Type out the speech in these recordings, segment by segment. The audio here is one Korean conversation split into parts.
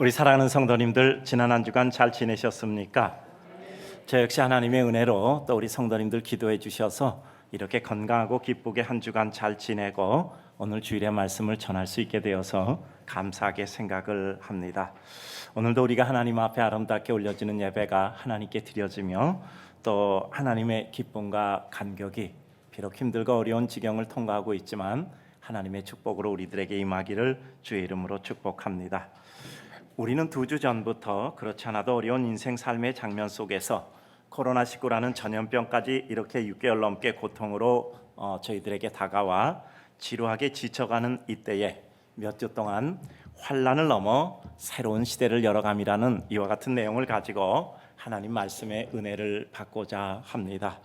우리 사랑하는 성도님들, 지난 한 주간 잘 지내셨습니까? 저 역시 하나님의 은혜로 또 우리 성도님들 기도해 주셔서 이렇게 건강하고 기쁘게 한 주간 잘 지내고 오늘 주일의 말씀을 전할 수 있게 되어서 감사하게 생각을 합니다. 오늘도 우리가 하나님 앞에 아름답게 올려지는 예배가 하나님께 드려지며 또 하나님의 기쁨과 감격이 비록 힘들고 어려운 지경을 통과하고 있지만 하나님의 축복으로 우리들에게 임하기를 주의 이름으로 축복합니다. 우리는 2주 전부터 그렇지 않아도 어려운 인생 삶의 장면 속에서 코로나19라는 전염병까지 이렇게 6개월 넘게 고통으로 저희들에게 다가와 지루하게 지쳐가는 이때에 몇 주 동안 환난을 넘어 새로운 시대를 열어감이라는 이와 같은 내용을 가지고 하나님 말씀의 은혜를 받고자 합니다.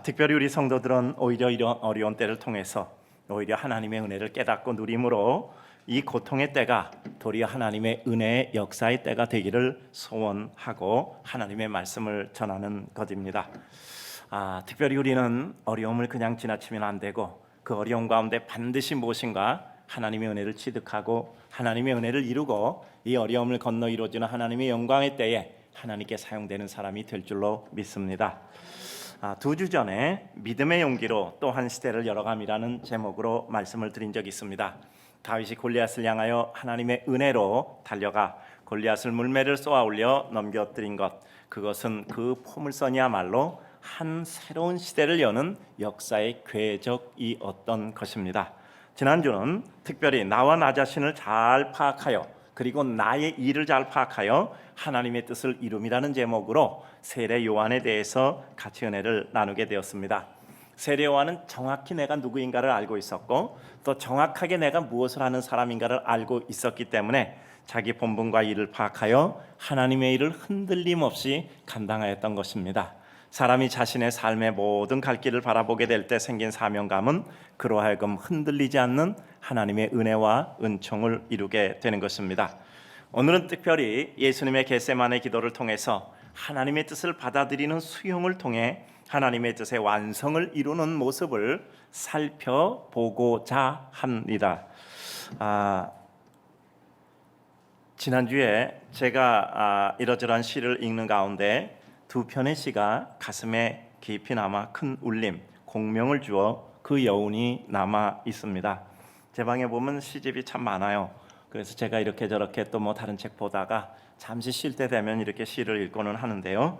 특별히 우리 성도들은 오히려 이런 어려운 때를 통해서 오히려 하나님의 은혜를 깨닫고 누림으로 이 고통의 때가 도리어 하나님의 은혜의 역사의 때가 되기를 소원하고 하나님의 말씀을 전하는 것입니다. 특별히 우리는 어려움을 그냥 지나치면 안 되고 그 어려움 가운데 반드시 무엇인가 하나님의 은혜를 취득하고 하나님의 은혜를 이루고 이 어려움을 건너 이루어지는 하나님의 영광의 때에 하나님께 사용되는 사람이 될 줄로 믿습니다. 2주 전에 믿음의 용기로 또 한 시대를 열어감이라는 제목으로 말씀을 드린 적이 있습니다. 다윗이 골리앗을 향하여 하나님의 은혜로 달려가 골리앗을 물매를 쏘아 올려 넘겨뜨린 것, 그것은 그 포물선이야말로 한 새로운 시대를 여는 역사의 궤적이었던 것입니다. 지난주는 특별히 나와 나 자신을 잘 파악하여 그리고 나의 일을 잘 파악하여 하나님의 뜻을 이룸이라는 제목으로 세례 요한에 대해서 같이 은혜를 나누게 되었습니다. 세례 요한은 정확히 내가 누구인가를 알고 있었고 또 정확하게 내가 무엇을 하는 사람인가를 알고 있었기 때문에 자기 본분과 일을 파악하여 하나님의 일을 흔들림 없이 감당하였던 것입니다. 사람이 자신의 삶의 모든 갈 길을 바라보게 될 때 생긴 사명감은 그로 하여금 흔들리지 않는 하나님의 은혜와 은총을 이루게 되는 것입니다. 오늘은 특별히 예수님의 겟세마네 기도를 통해서 하나님의 뜻을 받아들이는 수용을 통해 하나님의 뜻의 완성을 이루는 모습을 살펴보고자 합니다. 지난주에 제가 이러저러한 시를 읽는 가운데 2편의 시가 가슴에 깊이 남아 큰 울림, 공명을 주어 그 여운이 남아 있습니다. 제 방에 보면 시집이 참 많아요. 그래서 제가 이렇게 저렇게 또 뭐 다른 책 보다가 잠시 쉴 때 되면 이렇게 시를 읽고는 하는데요.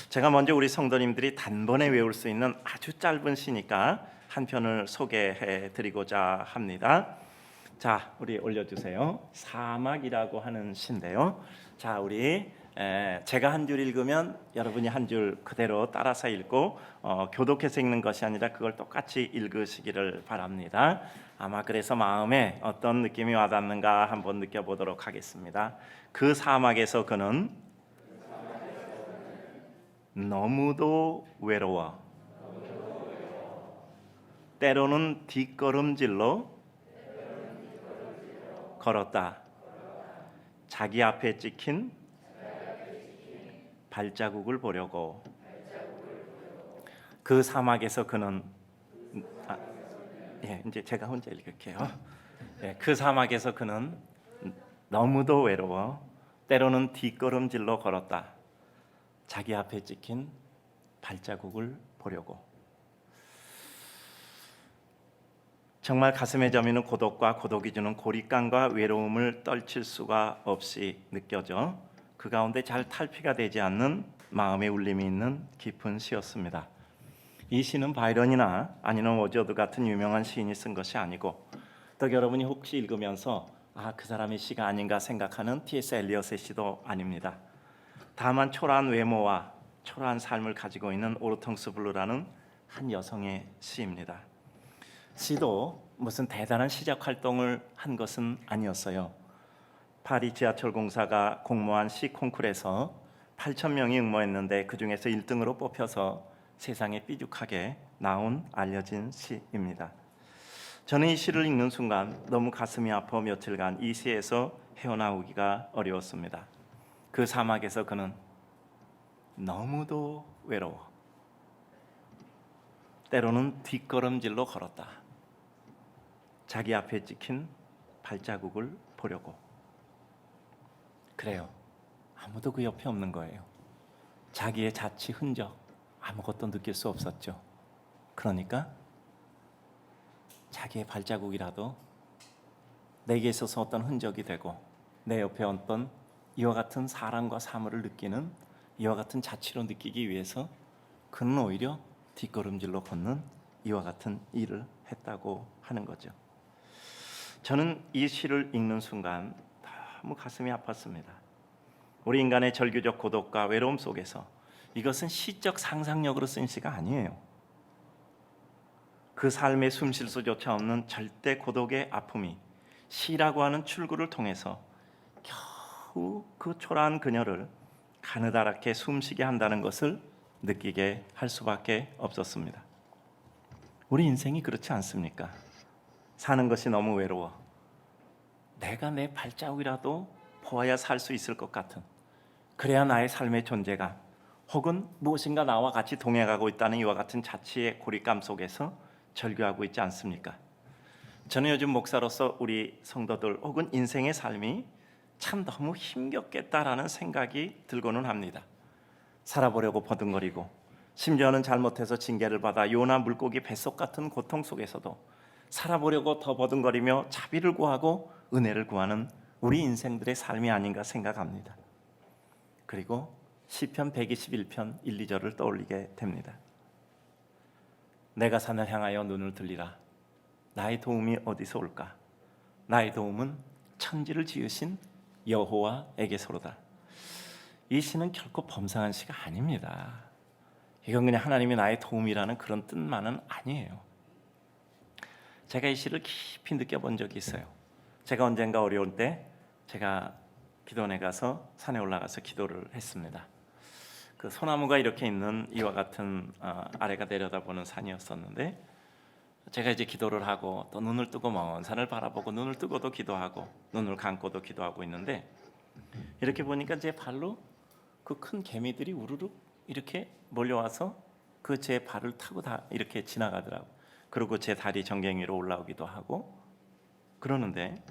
제가 먼저 우리 성도님들이 단번에 외울 수 있는 아주 짧은 시니까 한 편을 소개해 드리고자 합니다. 자, 우리 올려주세요. 사막이라고 하는 시인데요. 자, 우리 제가 한 줄 읽으면 여러분이 한 줄 그대로 따라서 읽고 교독해서 읽는 것이 아니라 그걸 똑같이 읽으시기를 바랍니다. 아마 그래서 마음에 어떤 느낌이 와닿는가 한번 느껴보도록 하겠습니다. 그 사막에서 그는 너무도 외로워 때로는 뒷걸음질로 걸었다. 자기 앞에 찍힌 발자국을 보려고. 그 사막에서 그는 이제 제가 혼자 읽을게요. 그 사막에서 그는 너무도 외로워 때로는 뒷걸음질로 걸었다. 자기 앞에 찍힌 발자국을 보려고. 정말 가슴에 저미는 고독과 고독이 주는 고립감과 외로움을 떨칠 수가 없이 느껴져 그 가운데 잘 탈피가 되지 않는 마음의 울림이 있는 깊은 시였습니다. 이 시는 바이런이나 아니면 워즈워드 같은 유명한 시인이 쓴 것이 아니고 또 여러분이 혹시 읽으면서 그 사람의 시가 아닌가 생각하는 T.S. 엘리엇의 시도 아닙니다. 다만 초라한 외모와 초라한 삶을 가지고 있는 오르텅스 블루라는 한 여성의 시입니다. 시도 무슨 대단한 시작 활동을 한 것은 아니었어요. 파리 지하철 공사가 공모한 시 콩쿠르에서 8,000명이 응모했는데 그 중에서 1등으로 뽑혀서 세상에 삐죽하게 나온 알려진 시입니다. 저는 이 시를 읽는 순간 너무 가슴이 아파 며칠간 이 시에서 헤어나오기가 어려웠습니다. 그 사막에서 그는 너무도 외로워 때로는 뒷걸음질로 걸었다. 자기 앞에 찍힌 발자국을 보려고. 그래요. 아무도 그 옆에 없는 거예요. 자기의 자취 흔적 아무것도 느낄 수 없었죠. 그러니까 자기의 발자국이라도 내게 있어서 어떤 흔적이 되고 내 옆에 어떤 이와 같은 사랑과 사물을 느끼는 이와 같은 자취로 느끼기 위해서 그는 오히려 뒷걸음질로 걷는 이와 같은 일을 했다고 하는 거죠. 저는 이 시를 읽는 순간 너무 가슴이 아팠습니다. 우리 인간의 절규적 고독과 외로움 속에서 이것은 시적 상상력으로 쓴 시가 아니에요. 그 삶의 숨쉴 수조차 없는 절대 고독의 아픔이 시라고 하는 출구를 통해서 겨우 그 초라한 그녀를 가느다랗게 숨쉬게 한다는 것을 느끼게 할 수밖에 없었습니다. 우리 인생이 그렇지 않습니까? 사는 것이 너무 외로워 내가 내 발자국이라도 보아야 살 수 있을 것 같은, 그래야 나의 삶의 존재감 혹은 무엇인가 나와 같이 동행하고 있다는 이와 같은 자취의 고립감 속에서 절규하고 있지 않습니까? 저는 요즘 목사로서 우리 성도들 혹은 인생의 삶이 참 너무 힘겹겠다라는 생각이 들고는 합니다. 살아보려고 버둥거리고 심지어는 잘못해서 징계를 받아 요나 물고기 뱃속 같은 고통 속에서도 살아보려고 더 버둥거리며 자비를 구하고 은혜를 구하는 우리 인생들의 삶이 아닌가 생각합니다. 그리고 시편 121편 1, 2절을 떠올리게 됩니다. 내가 산을 향하여 눈을 들리라. 나의 도움이 어디서 올까? 나의 도움은 천지를 지으신 여호와에게서로다. 이 시는 결코 범상한 시가 아닙니다. 이건 그냥 하나님이 나의 도움이라는 그런 뜻만은 아니에요. 제가 이 시를 깊이 느껴본 적이 있어요. 제가 언젠가 어려울 때 제가 기도원에 가서 산에 올라가서 기도를 했습니다. 그 소나무가 이렇게 있는 이와 같은 아래가 내려다보는 산이었었는데, 제가 이제 기도를 하고 또 눈을 뜨고 먼 산을 바라보고 눈을 뜨고도 기도하고 눈을 감고도 기도하고 있는데, 이렇게 보니까 제 발로 그 큰 개미들이 우르르 이렇게 몰려와서 그 제 발을 타고 다 이렇게 지나가더라고요. 그리고 제 다리 정갱 위로 올라오기도 하고 그러는데,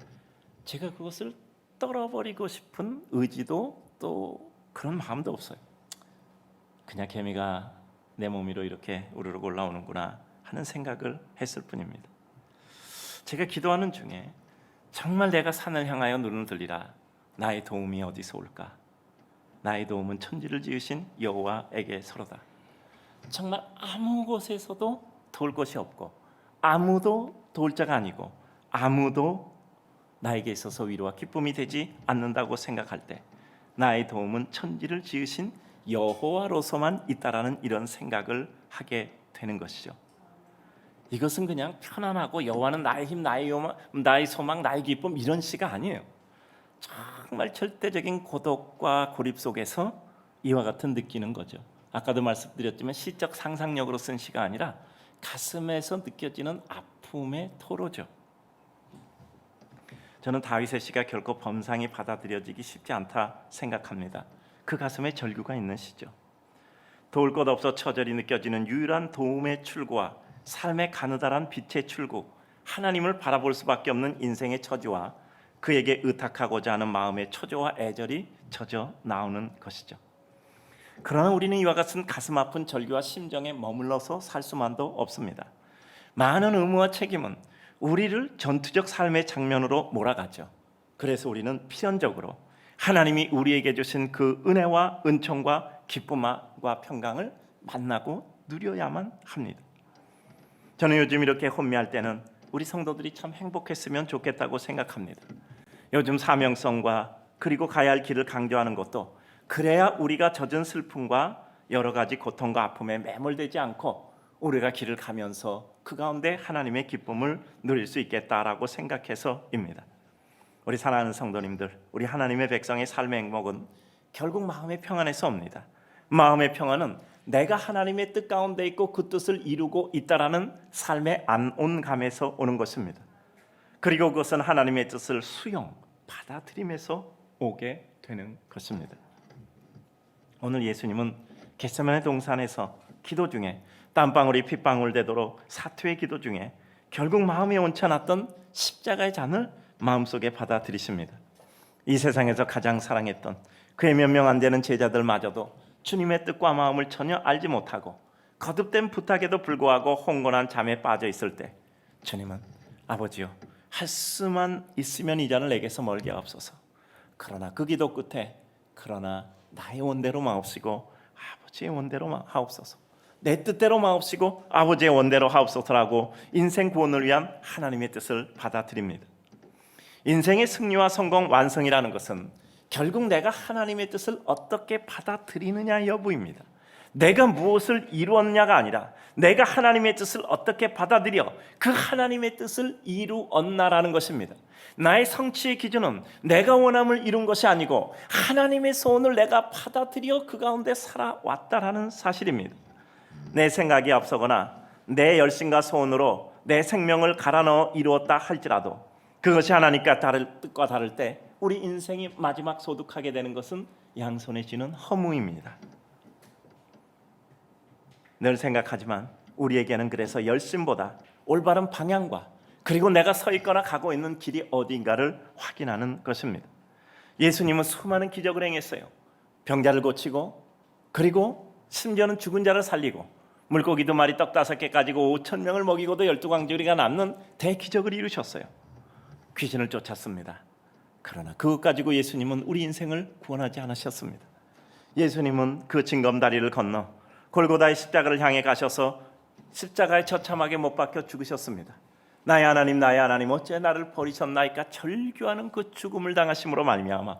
제가 그것을 떨어버리고 싶은 의지도 또 그런 마음도 없어요. 그냥 개미가 내 몸 위로 이렇게 우르르 올라오는구나 하는 생각을 했을 뿐입니다. 제가 기도하는 중에 정말 내가 산을 향하여 눈을 들리라. 나의 도움이 어디서 올까? 나의 도움은 천지를 지으신 여호와에게서로다. 정말 아무 곳에서도 도울 것이 없고 아무도 도울 자가 아니고 아무도 나에게 있어서 위로와 기쁨이 되지 않는다고 생각할 때 나의 도움은 천지를 지으신 여호와로서만 있다라는 이런 생각을 하게 되는 것이죠. 이것은 그냥 편안하고 여호와는 나의 힘, 나의 소망, 나의 기쁨 이런 시가 아니에요. 정말 절대적인 고독과 고립 속에서 이와 같은 느끼는 거죠. 아까도 말씀드렸지만 시적 상상력으로 쓴 시가 아니라 가슴에서 느껴지는 아픔의 토로죠. 저는 다윗의 시가 결코 범상이 받아들여지기 쉽지 않다 생각합니다. 그 가슴에 절규가 있는 시죠. 도울 것 없어 처절히 느껴지는 유일한 도움의 출구와 삶의 가느다란 빛의 출구, 하나님을 바라볼 수밖에 없는 인생의 처지와 그에게 의탁하고자 하는 마음의 초조와 애절이 젖어 나오는 것이죠. 그러나 우리는 이와 같은 가슴 아픈 절규와 심정에 머물러서 살 수만도 없습니다. 많은 의무와 책임은 우리를 전투적 삶의 장면으로 몰아가죠. 그래서 우리는 필연적으로 하나님이 우리에게 주신 그 은혜와 은총과 기쁨과 평강을 만나고 누려야만 합니다. 저는 요즘 이렇게 혼미할 때는 우리 성도들이 참 행복했으면 좋겠다고 생각합니다. 요즘 사명성과 그리고 가야 할 길을 강조하는 것도 그래야 우리가 젖은 슬픔과 여러 가지 고통과 아픔에 매몰되지 않고 우리가 길을 가면서 그 가운데 하나님의 기쁨을 누릴 수 있겠다라고 생각해서입니다. 우리 사랑하는 성도님들, 우리 하나님의 백성의 삶의 행복은 결국 마음의 평안에서 옵니다. 마음의 평안은 내가 하나님의 뜻 가운데 있고 그 뜻을 이루고 있다라는 삶의 안온감에서 오는 것입니다. 그리고 그것은 하나님의 뜻을 수용, 받아들임에서 오게 되는 것입니다. 오늘 예수님은 겟세마네 동산에서 기도 중에 땀방울이 핏방울 되도록 사투의 기도 중에 결국 마음에 얹혀놨던 십자가의 잔을 마음속에 받아들이십니다. 이 세상에서 가장 사랑했던 그의 몇 명 안 되는 제자들마저도 주님의 뜻과 마음을 전혀 알지 못하고 거듭된 부탁에도 불구하고 홍곤한 잠에 빠져 있을 때 주님은 아버지요, 할 수만 있으면 이 잔을 내게서 멀게 하옵소서. 그러나 그 기도 끝에 그러나 나의 원대로 마옵시고 아버지의 원대로 하옵소서. 내 뜻대로 마옵시고 아버지의 원대로 하옵소서라고 인생 구원을 위한 하나님의 뜻을 받아들입니다. 인생의 승리와 성공, 완성이라는 것은 결국 내가 하나님의 뜻을 어떻게 받아들이느냐 여부입니다. 내가 무엇을 이루었냐가 아니라 내가 하나님의 뜻을 어떻게 받아들여 그 하나님의 뜻을 이루었나라는 것입니다. 나의 성취의 기준은 내가 원함을 이룬 것이 아니고 하나님의 소원을 내가 받아들여 그 가운데 살아왔다라는 사실입니다. 내 생각이 앞서거나 내 열심과 소원으로 내 생명을 갈아 넣어 이루었다 할지라도 그것이 하나님과 뜻과 다를 때 우리 인생이 마지막 소득하게 되는 것은 양손에 쥐는 허무입니다. 늘 생각하지만 우리에게는 그래서 열심보다 올바른 방향과 그리고 내가 서 있거나 가고 있는 길이 어딘가를 확인하는 것입니다. 예수님은 수많은 기적을 행했어요. 병자를 고치고 그리고 심지어는 죽은 자를 살리고 물고기 2마리 떡 5개 가지고 5,000명을 먹이고도 12광주리가 남는 대기적을 이루셨어요. 귀신을 쫓았습니다. 그러나 그것 가지고 예수님은 우리 인생을 구원하지 않으셨습니다. 예수님은 그 징검다리를 건너 골고다의 십자가를 향해 가셔서 십자가에 처참하게 못 박혀 죽으셨습니다. 나의 하나님 어찌 나를 버리셨나이까 절규하는 그 죽음을 당하심으로 말미암아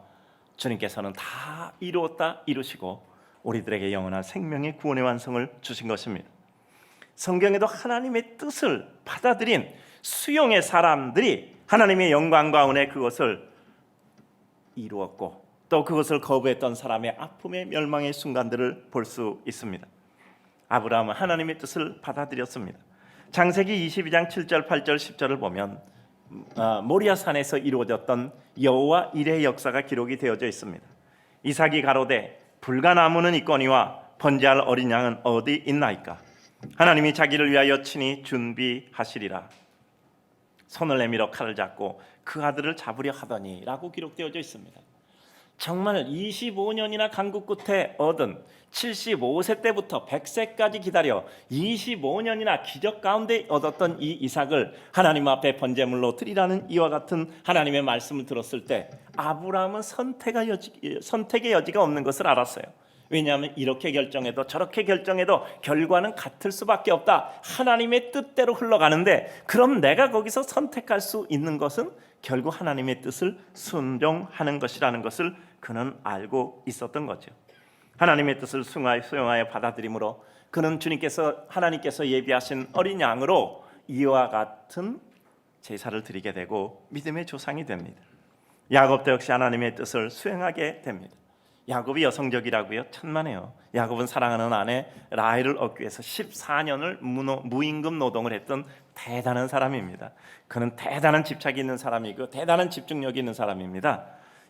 주님께서는 다 이루었다 이루시고 우리들에게 영원한 생명의 구원의 완성을 주신 것입니다. 성경에도 하나님의 뜻을 받아들인 수용의 사람들이 하나님의 영광과 은혜 그것을 이루었고 또 그것을 거부했던 사람의 아픔의 멸망의 순간들을 볼 수 있습니다. 아브라함은 하나님의 뜻을 받아들였습니다. 창세기 22장 7절 8절 10절을 보면 모리아 산에서 이루어졌던 여호와 일의 역사가 기록이 되어져 있습니다. 이삭이 가로되 불가나무는 있거니와 번제할 어린 양은 어디 있나이까? 하나님이 자기를 위하여 친히 준비하시리라. 손을 내밀어 칼을 잡고 그 아들을 잡으려 하더니 라고 기록되어져 있습니다. 정말 25년이나 간구 끝에 얻은 75세 때부터 100세까지 기다려 25년이나 기적 가운데 얻었던 이 이삭을 하나님 앞에 번제물로 드리라는 이와 같은 하나님의 말씀을 들었을 때 아브라함은 선택의 여지가 없는 것을 알았어요. 왜냐하면 이렇게 결정해도 저렇게 결정해도 결과는 같을 수밖에 없다. 하나님의 뜻대로 흘러가는데 그럼 내가 거기서 선택할 수 있는 것은 결국 하나님의 뜻을 순종하는 것이라는 것을 그는 알고 있었던 거죠. 하나님의 뜻을 수용하여 받아들임으로 그는 하나님께서 예비하신 어린 양으로 이와 같은 제사를 드리게 되고 믿음의 조상이 됩니다. 야곱도 역시 하나님의 뜻을 수행하게 됩니다. 야곱이 여성적이라고요? 천만에요. 야곱은 사랑하는 아내 라헬을 얻기 위해서 14년을 무임금 노동을 했던 대단한 사람입니다. 그는 대단한 집착이 있는 사람이고 대단한 집중력이 있는 사람입니다.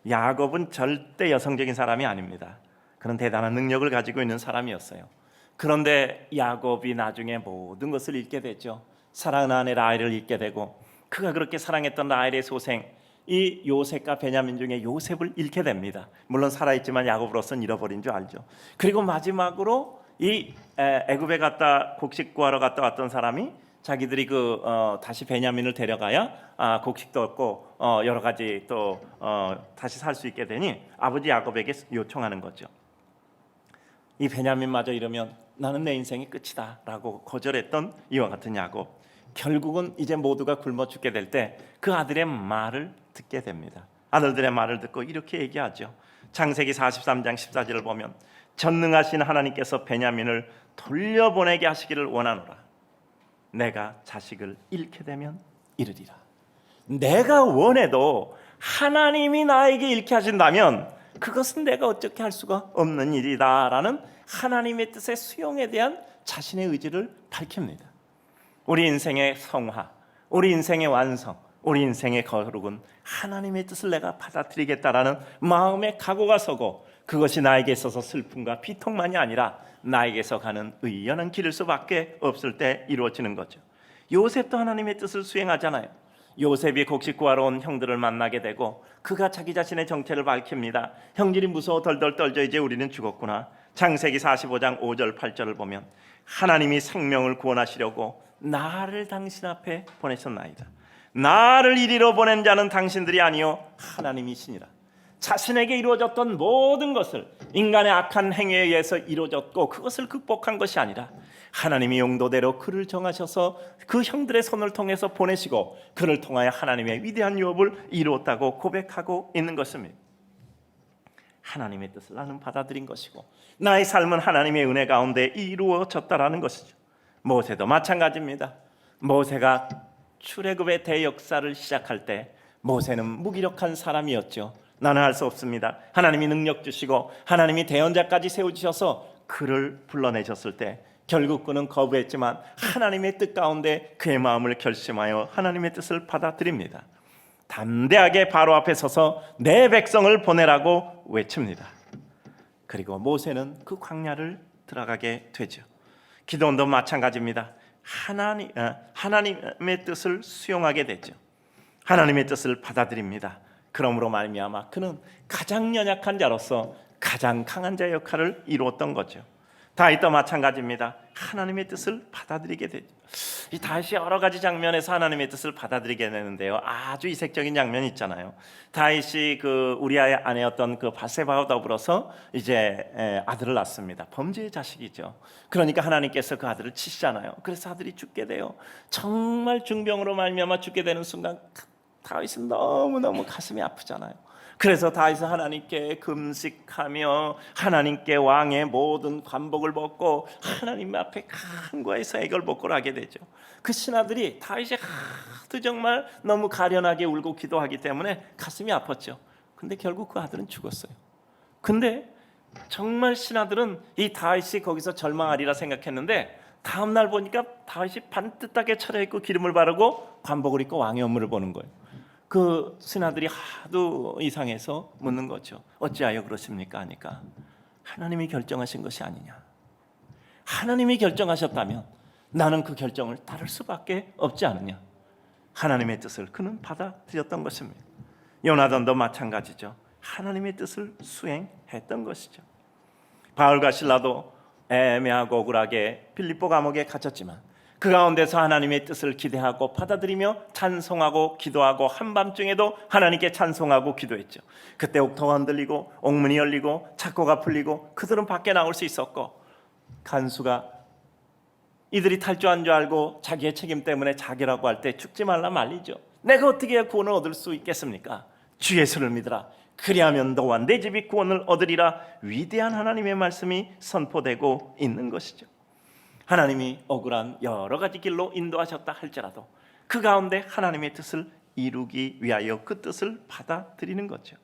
야곱은 절대 여성적인 사람이 아닙니다. 그는 대단한 능력을 가지고 있는 사람이었어요. 그런데 야곱이 나중에 모든 것을 잃게 되죠. 사랑하는 아내 라헬을 잃게 되고 그가 그렇게 사랑했던 라헬의 소생 이 요셉과 베냐민 중에 요셉을 잃게 됩니다. 물론 살아있지만 야곱으로서는 잃어버린 줄 알죠. 그리고 마지막으로 이 애굽에 갔다 곡식 구하러 갔다 왔던 사람이 자기들이 다시 베냐민을 데려가야 곡식도 얻고 여러 가지 또 다시 살 수 있게 되니 아버지 야곱에게 요청하는 거죠. 이 베냐민마저 이러면 나는 내 인생이 끝이다 라고 거절했던 이와 같은 야곱, 결국은 이제 모두가 굶어 죽게 될 때 그 아들의 말을 듣게 됩니다. 아들들의 말을 듣고 이렇게 얘기하죠. 창세기 43장 14절을 보면 전능하신 하나님께서 베냐민을 돌려보내게 하시기를 원하노라. 내가 자식을 잃게 되면 이르리라. 내가 원해도 하나님이 나에게 잃게 하신다면 그것은 내가 어떻게 할 수가 없는 일이다라는 하나님의 뜻의 수용에 대한 자신의 의지를 밝힙니다. 우리 인생의 성화, 우리 인생의 완성, 우리 인생의 거룩은 하나님의 뜻을 내가 받아들이겠다라는 마음의 각오가 서고 그것이 나에게 있어서 슬픔과 비통만이 아니라 나에게서 가는 의연한 길일 수밖에 없을 때 이루어지는 거죠. 요셉도 하나님의 뜻을 수행하잖아요. 요셉이 곡식 구하러 온 형들을 만나게 되고 그가 자기 자신의 정체를 밝힙니다. 형들이 무서워 덜덜 떨죠. 이제 우리는 죽었구나. 창세기 45장 5절 8절을 보면 하나님이 생명을 구원하시려고 나를 당신 앞에 보내셨나이다. 나를 이리로 보낸 자는 당신들이 아니요 하나님이시니라. 자신에게 이루어졌던 모든 것을 인간의 악한 행위에 의해서 이루어졌고 그것을 극복한 것이 아니라 하나님이 용도대로 그를 정하셔서 그 형들의 손을 통해서 보내시고 그를 통하여 하나님의 위대한 유업을 이루었다고 고백하고 있는 것입니다. 하나님의 뜻을 나는 받아들인 것이고 나의 삶은 하나님의 은혜 가운데 이루어졌다라는 것이죠. 모세도 마찬가지입니다. 모세가 출애굽의 대역사를 시작할 때 모세는 무기력한 사람이었죠. 나는 할 수 없습니다. 하나님이 능력 주시고 하나님이 대언자까지 세우셔서 그를 불러내셨을 때 결국 그는 거부했지만 하나님의 뜻 가운데 그의 마음을 결심하여 하나님의 뜻을 받아들입니다. 담대하게 바로 앞에 서서 내 백성을 보내라고 외칩니다. 그리고 모세는 그 광야를 들어가게 되죠. 기도원도 마찬가지입니다. 하나님의 뜻을 수용하게 되죠. 하나님의 뜻을 받아들입니다. 그러므로 말미암아 그는 가장 연약한 자로서 가장 강한 자의 역할을 이루었던 거죠. 다윗도 마찬가지입니다. 하나님의 뜻을 받아들이게 되죠. 이 다윗이 여러 가지 장면에서 하나님의 뜻을 받아들이게 되는데요. 아주 이색적인 장면이 있잖아요. 다윗이 그 우리아의 아내였던 그 바세바와 더불어서 이제 아들을 낳습니다. 범죄의 자식이죠. 그러니까 하나님께서 그 아들을 치시잖아요. 그래서 아들이 죽게 돼요. 정말 중병으로 말미암아 죽게 되는 순간 다윗은 너무너무 가슴이 아프잖아요. 그래서 다윗은 하나님께 금식하며 하나님께 왕의 모든 관복을 벗고 하나님 앞에 간구해서 애걸복걸을 하게 되죠. 그 신하들이 다윗이 하도 정말 너무 가련하게 울고 기도하기 때문에 가슴이 아팠죠. 근데 결국 그 아들은 죽었어요. 근데 정말 신하들은 이 다윗이 거기서 절망하리라 생각했는데 다음 날 보니까 다윗이 반듯하게 차려입고 기름을 바르고 관복을 입고 왕의 업무를 보는 거예요. 그 신하들이 하도 이상해서 묻는 거죠. 어찌하여 그러십니까? 하니까 하나님이 결정하신 것이 아니냐. 하나님이 결정하셨다면 나는 그 결정을 따를 수밖에 없지 않느냐. 하나님의 뜻을 그는 받아들였던 것입니다. 요나단도 마찬가지죠. 하나님의 뜻을 수행했던 것이죠. 바울과 실라도 애매하고 억울하게 빌립보 감옥에 갇혔지만 그 가운데서 하나님의 뜻을 기대하고 받아들이며 찬송하고 기도하고 한밤중에도 하나님께 찬송하고 기도했죠. 그때 옥토가 흔들리고 옥문이 열리고 착고가 풀리고 그들은 밖에 나올 수 있었고 간수가 이들이 탈주한 줄 알고 자기의 책임 때문에 자결하고 할 때 죽지 말라 말리죠. 내가 어떻게 구원을 얻을 수 있겠습니까? 주 예수를 믿으라. 그리하면 너와 내 집이 구원을 얻으리라. 위대한 하나님의 말씀이 선포되고 있는 것이죠. 하나님이 억울한 여러 가지 길로 인도하셨다 할지라도 그 가운데 하나님의 뜻을 이루기 위하여 그 뜻을 받아들이는 거죠.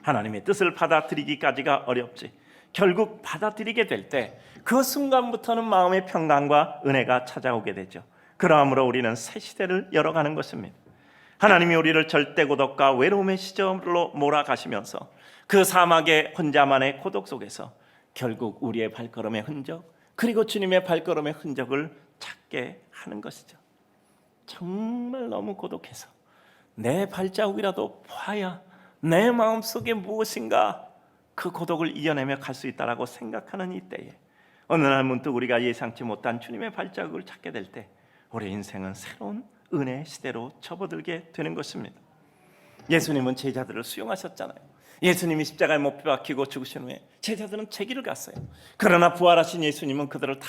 하나님의 뜻을 받아들이기까지가 어렵지 결국 받아들이게 될 때 그 순간부터는 마음의 평강과 은혜가 찾아오게 되죠. 그러므로 우리는 새 시대를 열어가는 것입니다. 하나님이 우리를 절대 고독과 외로움의 시절로 몰아가시면서 그 사막의 혼자만의 고독 속에서 결국 우리의 발걸음의 흔적 그리고 주님의 발걸음의 흔적을 찾게 하는 것이죠. 정말 너무 고독해서 내 발자국이라도 봐야 내 마음속에 무엇인가 그 고독을 이겨내며 갈 수 있다라고 생각하는 이때에 어느 날 문득 우리가 예상치 못한 주님의 발자국을 찾게 될 때 우리 인생은 새로운 은혜의 시대로 접어들게 되는 것입니다. 예수님은 제자들을 수용하셨잖아요. 예수님이 십자가에 못 박히고 죽으신 후에 제자들은 제 길을 갔어요. 그러나 부활하신 예수님은 그들을 다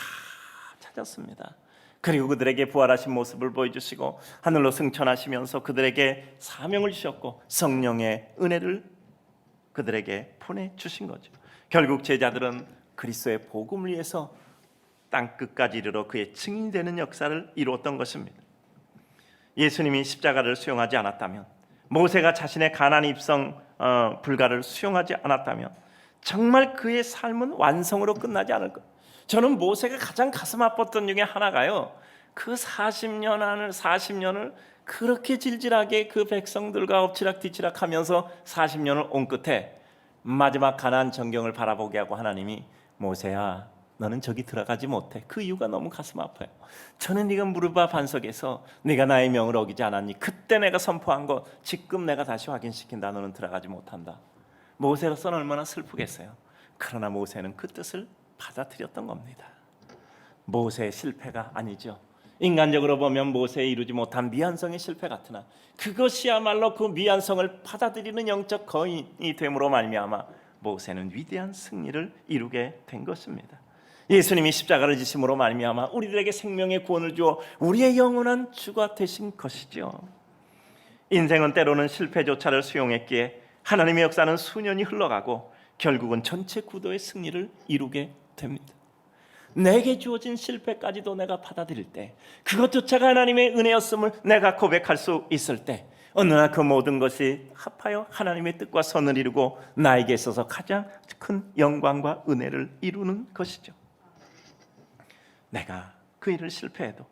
찾았습니다. 그리고 그들에게 부활하신 모습을 보여주시고 하늘로 승천하시면서 그들에게 사명을 주셨고 성령의 은혜를 그들에게 보내주신 거죠. 결국 제자들은 그리스도의 복음을 위해서 땅끝까지 이르러 그의 증인이 되는 역사를 이루었던 것입니다. 예수님이 십자가를 수용하지 않았다면 모세가 자신의 가나안 입성 불가를 수용하지 않았다면 정말 그의 삶은 완성으로 끝나지 않을 것. 저는 모세가 가장 가슴 아팠던 중에 하나가요. 그 40년을 그렇게 질질하게 그 백성들과 엎치락뒤치락 하면서 40년을 온 끝에 마지막 가나안 전경을 바라보게 하고 하나님이 모세야 너는 저기 들어가지 못해. 그 이유가 너무 가슴 아파요. 전에 네가 무르바 반석에서 네가 나의 명을 어기지 않았니? 그때 내가 선포한 거 지금 내가 다시 확인시킨다. 너는 들어가지 못한다. 모세로서는 얼마나 슬프겠어요. 그러나 모세는 그 뜻을 받아들였던 겁니다. 모세의 실패가 아니죠. 인간적으로 보면 모세에 이루지 못한 미완성의 실패 같으나 그것이야말로 그 미완성을 받아들이는 영적 거인이 됨으로 말미암아 모세는 위대한 승리를 이루게 된 것입니다. 예수님이 십자가를 지심으로 말미암아 우리들에게 생명의 구원을 주어 우리의 영원한 주가 되신 것이죠. 인생은 때로는 실패조차를 수용했기에 하나님의 역사는 수년이 흘러가고 결국은 전체 구도의 승리를 이루게 됩니다. 내게 주어진 실패까지도 내가 받아들일 때, 그것조차가 하나님의 은혜였음을 내가 고백할 수 있을 때, 어느 날 그 모든 것이 합하여 하나님의 뜻과 선을 이루고 나에게 있어서 가장 큰 영광과 은혜를 이루는 것이죠. 내가 그 일을 실패해도,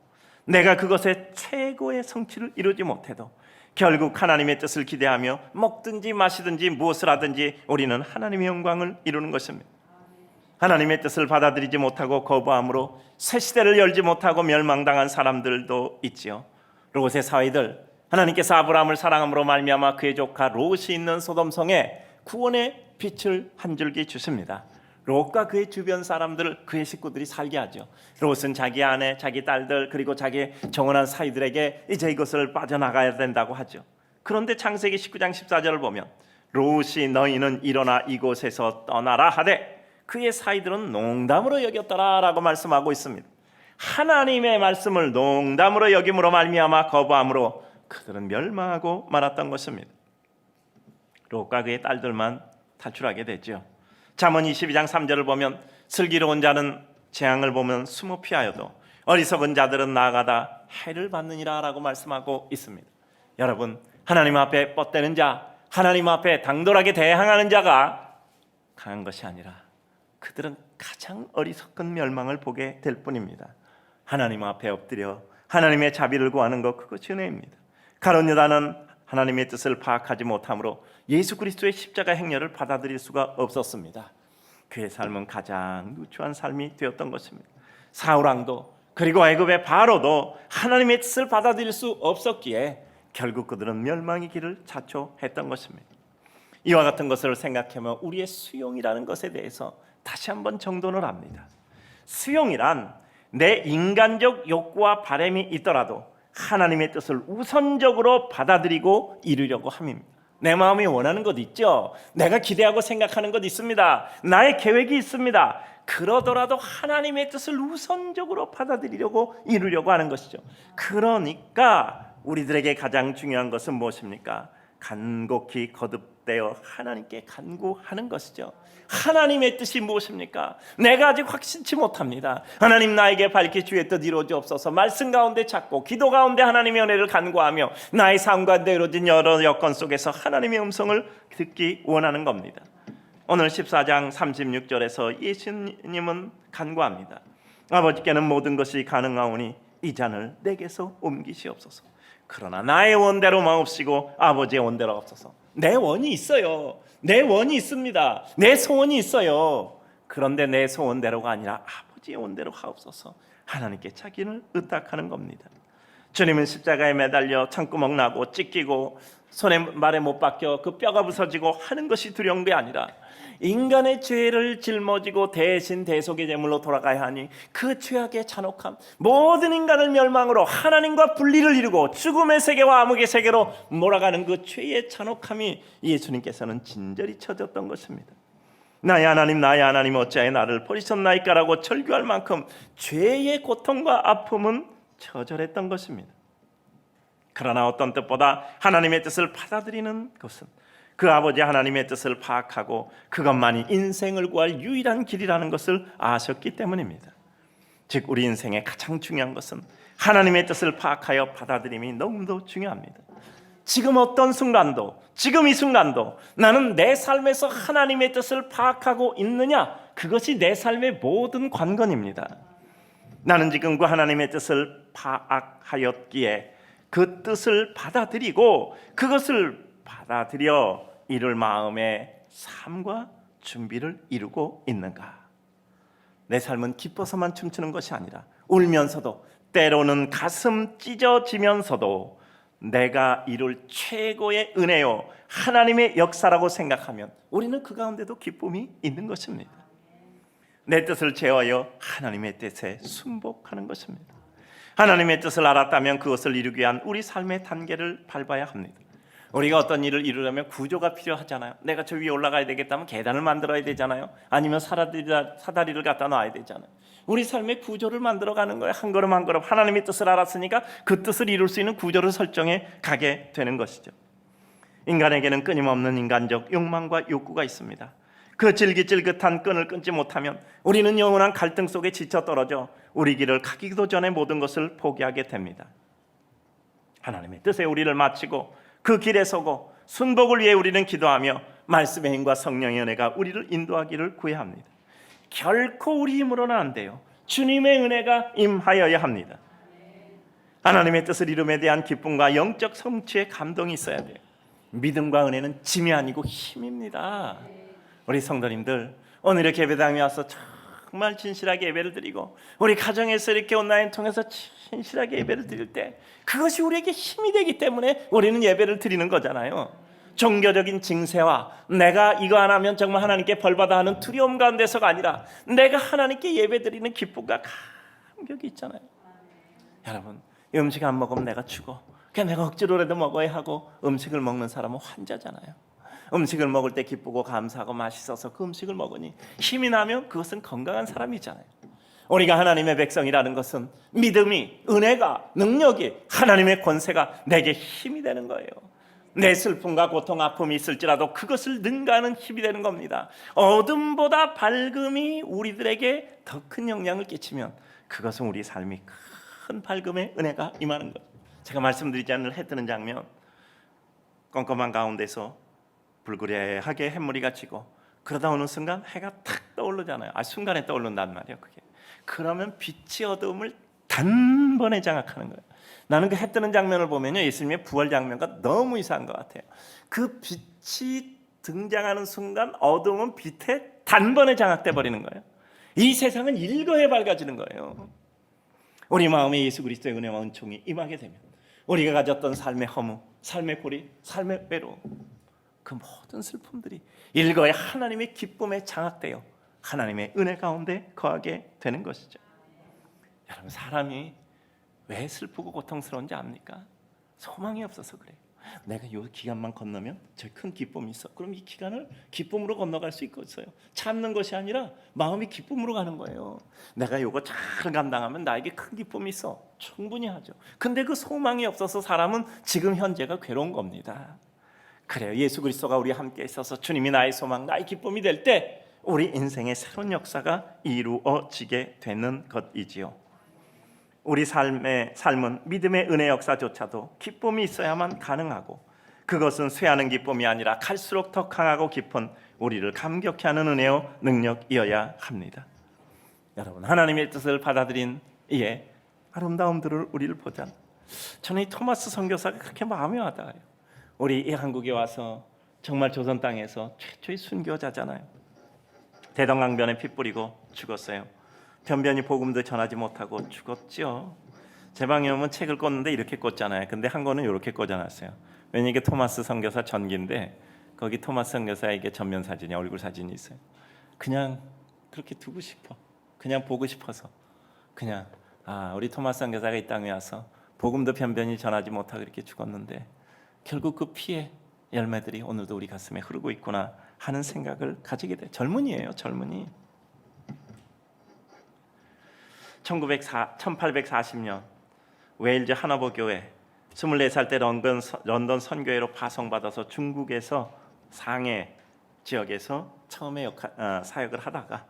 내가 그것의 최고의 성취를 이루지 못해도 결국 하나님의 뜻을 기대하며 먹든지 마시든지 무엇을 하든지 우리는 하나님의 영광을 이루는 것입니다. 하나님의 뜻을 받아들이지 못하고 거부함으로 새 시대를 열지 못하고 멸망당한 사람들도 있지요. 롯의 사위들, 하나님께서 아브라함을 사랑함으로 말미암아 그의 조카 롯이 있는 소돔성에 구원의 빛을 한 줄기 주십니다. 롯과 그의 주변 사람들, 그의 식구들이 살게 하죠. 롯은 자기 아내, 자기 딸들, 그리고 자기 정원한 사위들에게 이제 이것을 빠져나가야 된다고 하죠. 그런데 창세기 19장 14절을 보면 롯이 너희는 일어나 이곳에서 떠나라 하되 그의 사위들은 농담으로 여겼더라 라고 말씀하고 있습니다. 하나님의 말씀을 농담으로 여김으로 말미암아 거부함으로 그들은 멸망하고 말았던 것입니다. 롯과 그의 딸들만 탈출하게 되죠. 잠언 22장 3절을 보면 슬기로운 자는 재앙을 보면 숨어 피하여도 어리석은 자들은 나아가다 해를 받느니라 라고 말씀하고 있습니다. 여러분, 하나님 앞에 뻗대는 자, 하나님 앞에 당돌하게 대항하는 자가 강한 것이 아니라 그들은 가장 어리석은 멸망을 보게 될 뿐입니다. 하나님 앞에 엎드려 하나님의 자비를 구하는 것, 그것이 은혜입니다. 가룟 유다는 하나님의 뜻을 파악하지 못함으로 예수 그리스도의 십자가 행렬을 받아들일 수가 없었습니다. 그의 삶은 가장 누추한 삶이 되었던 것입니다. 사울 왕도 그리고 애굽의 바로도 하나님의 뜻을 받아들일 수 없었기에 결국 그들은 멸망의 길을 자초했던 것입니다. 이와 같은 것을 생각하면 우리의 수용이라는 것에 대해서 다시 한번 정돈을 합니다. 수용이란 내 인간적 욕구와 바람이 있더라도 하나님의 뜻을 우선적으로 받아들이고 이루려고 함입니다. 내 마음이 원하는 것 있죠. 내가 기대하고 생각하는 것 있습니다. 나의 계획이 있습니다. 그러더라도 하나님의 뜻을 우선적으로 받아들이려고 이루려고 하는 것이죠. 그러니까 우리들에게 가장 중요한 것은 무엇입니까? 간곡히 거듭되어 하나님께 간구하는 것이죠. 하나님의 뜻이 무엇입니까? 내가 아직 확신치 못합니다. 하나님 나에게 밝히 주의 뜻 이루어지옵소서. 말씀 가운데 찾고 기도 가운데 하나님의 은혜를 간구하며 나의 삶 가운데 이루어진 여러 여건 속에서 하나님의 음성을 듣기 원하는 겁니다. 오늘 14장 36절에서 예수님은 간구합니다. 아버지께는 모든 것이 가능하오니 이 잔을 내게서 옮기시옵소서. 그러나 나의 원대로 마옵시고 아버지의 원대로 없어서. 내 원이 있어요. 내 원이 있습니다. 내 소원이 있어요. 그런데 내 소원대로가 아니라 아버지의 원대로 하옵소서. 하나님께 자기를 의탁하는 겁니다. 주님은 십자가에 매달려 창구멍 나고 찢기고 손에 말에 못 박혀 그 뼈가 부서지고 하는 것이 두려운 게 아니라 인간의 죄를 짊어지고 대신 대속의 제물로 돌아가야 하니 그 죄악의 잔혹함, 모든 인간을 멸망으로 하나님과 분리를 이루고 죽음의 세계와 암흑의 세계로 몰아가는 그 죄의 잔혹함이 예수님께서는 진절이 쳐졌던 것입니다. 나의 하나님 어찌하여 나를 버리셨나이까라고 절규할 만큼 죄의 고통과 아픔은 처절했던 것입니다. 그러나 어떤 뜻보다 하나님의 뜻을 받아들이는 것은 그 아버지 하나님의 뜻을 파악하고 그것만이 인생을 구할 유일한 길이라는 것을 아셨기 때문입니다. 즉 우리 인생의 가장 중요한 것은 하나님의 뜻을 파악하여 받아들임이 너무도 중요합니다. 지금 어떤 순간도, 지금 이 순간도 나는 내 삶에서 하나님의 뜻을 파악하고 있느냐, 그것이 내 삶의 모든 관건입니다. 나는 지금 그 하나님의 뜻을 파악하였기에 그 뜻을 받아들이고 그것을 받아들여 이룰 마음의 삶과 준비를 이루고 있는가? 내 삶은 기뻐서만 춤추는 것이 아니라 울면서도, 때로는 가슴 찢어지면서도 내가 이룰 최고의 은혜요 하나님의 역사라고 생각하면 우리는 그 가운데도 기쁨이 있는 것입니다. 내 뜻을 제어하여 하나님의 뜻에 순복하는 것입니다. 하나님의 뜻을 알았다면 그것을 이루기 위한 우리 삶의 단계를 밟아야 합니다. 우리가 어떤 일을 이루려면 구조가 필요하잖아요. 내가 저 위에 올라가야 되겠다면 계단을 만들어야 되잖아요. 아니면 사다리를 갖다 놔야 되잖아요. 우리 삶의 구조를 만들어가는 거예요. 한 걸음 한 걸음 하나님의 뜻을 알았으니까 그 뜻을 이룰 수 있는 구조를 설정해 가게 되는 것이죠. 인간에게는 끊임없는 인간적 욕망과 욕구가 있습니다. 그 질깃질깃한 끈을 끊지 못하면 우리는 영원한 갈등 속에 지쳐 떨어져 우리 길을 가기도 전에 모든 것을 포기하게 됩니다. 하나님의 뜻에 우리를 마치고 그 길에 서고 순복을 위해 우리는 기도하며 말씀의 힘과 성령의 은혜가 우리를 인도하기를 구해야 합니다. 결코 우리 힘으로는 안 돼요. 주님의 은혜가 임하여야 합니다. 하나님의 뜻을 이룸에 대한 기쁨과 영적 성취의 감동이 있어야 돼요. 믿음과 은혜는 짐이 아니고 힘입니다. 우리 성도님들, 오늘 이렇게 예배당에 와서 정말 진실하게 예배를 드리고 우리 가정에서 이렇게 온라인 통해서 진실하게 예배를 드릴 때 그것이 우리에게 힘이 되기 때문에 우리는 예배를 드리는 거잖아요. 종교적인 징세와 내가 이거 안 하면 정말 하나님께 벌받아 하는 두려움 가운데서가 아니라 내가 하나님께 예배 드리는 기쁨과 감격이 있잖아요. 여러분, 음식 안 먹으면 내가 죽어. 그냥 내가 억지로라도 먹어야 하고 음식을 먹는 사람은 환자잖아요. 음식을 먹을 때 기쁘고 감사하고 맛있어서 그 음식을 먹으니 힘이 나면 그것은 건강한 사람이잖아요. 우리가 하나님의 백성이라는 것은 믿음이, 은혜가, 능력이, 하나님의 권세가 내게 힘이 되는 거예요. 내 슬픔과 고통, 아픔이 있을지라도 그것을 능가하는 힘이 되는 겁니다. 어둠보다 밝음이 우리들에게 더 큰 영향을 끼치면 그것은 우리 삶이 큰 밝음의 은혜가 임하는 거예요. 제가 말씀드리지 않을 해 뜨는 장면, 껌껌한 가운데서 불그레하게 햇물이 갇히고 그러다 어느 순간 해가 탁 떠오르잖아요. 순간에 떠오른단 말이에요. 그게. 그러면 빛이 어두움을 단번에 장악하는 거예요. 나는 그 해 뜨는 장면을 보면요, 예수님의 부활 장면과 너무 이상한 것 같아요. 그 빛이 등장하는 순간 어두움은 빛에 단번에 장악돼 버리는 거예요. 이 세상은 일거에 밝아지는 거예요. 우리 마음에 예수 그리스도의 은혜와 은총이 임하게 되면 우리가 가졌던 삶의 허무, 삶의 고리, 삶의 외로움, 그 모든 슬픔들이 일거에 하나님의 기쁨에 장악되어 하나님의 은혜 가운데 거하게 되는 것이죠. 여러분, 사람이 왜 슬프고 고통스러운지 압니까? 소망이 없어서 그래요. 내가 이 기간만 건너면 저 큰 기쁨이 있어. 그럼 이 기간을 기쁨으로 건너갈 수 있겠어요. 참는 것이 아니라 마음이 기쁨으로 가는 거예요. 내가 이거 잘 감당하면 나에게 큰 기쁨이 있어. 충분히 하죠. 근데 그 소망이 없어서 사람은 지금 현재가 괴로운 겁니다. 그래요. 예수 그리스도가 우리와 함께 있어서 주님이 나의 소망, 나의 기쁨이 될 때 우리 인생의 새로운 역사가 이루어지게 되는 것이지요. 우리 삶은 믿음의 은혜 역사조차도 기쁨이 있어야만 가능하고, 그것은 쇠하는 기쁨이 아니라 갈수록 더 강하고 깊은 우리를 감격케 하는 은혜요 능력이어야 합니다. 여러분, 하나님의 뜻을 받아들인 이에 아름다움들을 우리를 보자. 저는 이 토마스 선교사가 그렇게 마음이 와닿아요. 우리 이 한국에 와서 정말 조선 땅에서 최초의 순교자잖아요. 대동강변에 피 뿌리고 죽었어요. 변변히 복음도 전하지 못하고 죽었죠. 제 방에 오면 책을 꽂는데 이렇게 꽂잖아요. 근데 한 권은 이렇게 꽂아놨어요. 왜냐면 이게 토마스 선교사 전기인데 거기 토마스 선교사에게 전면 사진이, 얼굴 사진이 있어요. 그냥 그렇게 두고 싶어. 그냥 보고 싶어서. 그냥 우리 토마스 선교사가 이 땅에 와서 복음도 변변히 전하지 못하고 이렇게 죽었는데 결국 그 피의 열매들이 오늘도 우리 가슴에 흐르고 있구나 하는 생각을 가지게 돼요. 젊은이에요, 젊은이. 1840년 웨일즈 하나버 교회, 24살 때 런던 선교회로 파송받아서 중국에서 상해 지역에서 처음에 사역을 하다가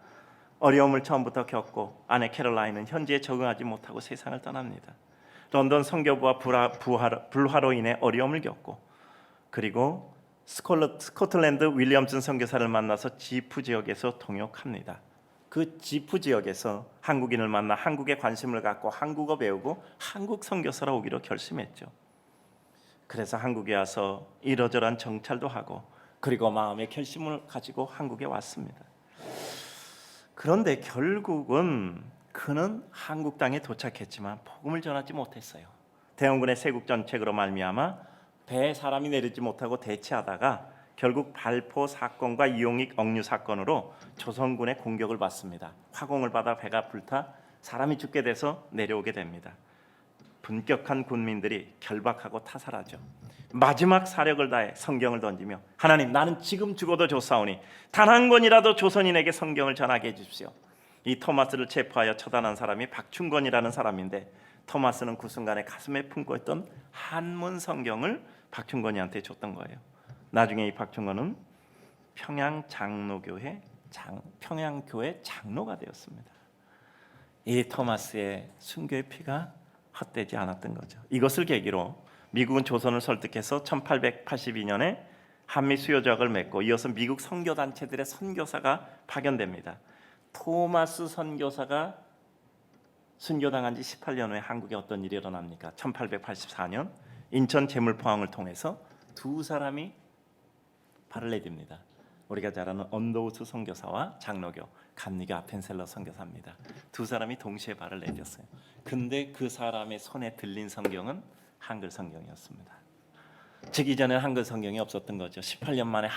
어려움을 처음부터 겪고 아내 캐롤라인은 현지에 적응하지 못하고 세상을 떠납니다. 런던 선교부와 불화로 인해 어려움을 겪고, 그리고 스코틀랜드 윌리엄슨 선교사를 만나서 지프 지역에서 통역합니다. 그 지프 지역에서 한국인을 만나 한국에 관심을 갖고 한국어 배우고 한국 선교사로 오기로 결심했죠. 그래서 한국에 와서 이러저러한 정찰도 하고, 그리고 마음의 결심을 가지고 한국에 왔습니다. 그런데 결국은 그는 한국 땅에 도착했지만 복음을 전하지 못했어요. 대원군의 세국 정책으로 말미암아 배에 사람이 내리지 못하고 대치하다가 결국 발포 사건과 이용익 억류 사건으로 조선군의 공격을 받습니다. 화공을 받아 배가 불타 사람이 죽게 돼서 내려오게 됩니다. 분격한 군민들이 결박하고 타살하죠. 마지막 사력을 다해 성경을 던지며 하나님, 나는 지금 죽어도 좋사오니 단 한 권이라도 조선인에게 성경을 전하게 해주십시오. 이 토마스를 체포하여 처단한 사람이 박충권이라는 사람인데, 토마스는 그 순간에 가슴에 품고 있던 한문 성경을 박충권이한테 줬던 거예요. 나중에 이 박충권은 평양교회 장로가 되었습니다. 이 토마스의 순교의 피가 헛되지 않았던 거죠. 이것을 계기로 미국은 조선을 설득해서 1882년에 한미 수요조약을 맺고 이어서 미국 선교단체들의 선교사가 파견됩니다. 토마스 선교사가 순교당한 지 18년 후에 한국에 어떤 일이 일어납니까? 1884년 인천 제물포항을 통해서 두 사람이 발을 내딥니다. 우리가 잘 아는 언더우스 선교사와 장로교 감리교 아펜셀러 선교사입니다. 두 사람이 동시에 발을 내렸어요. 근데 그 사람의 손에 들린 성경은 한글 성경이었습니다. 즉 이전에 한글 성경이 없었던 거죠. 18년 만에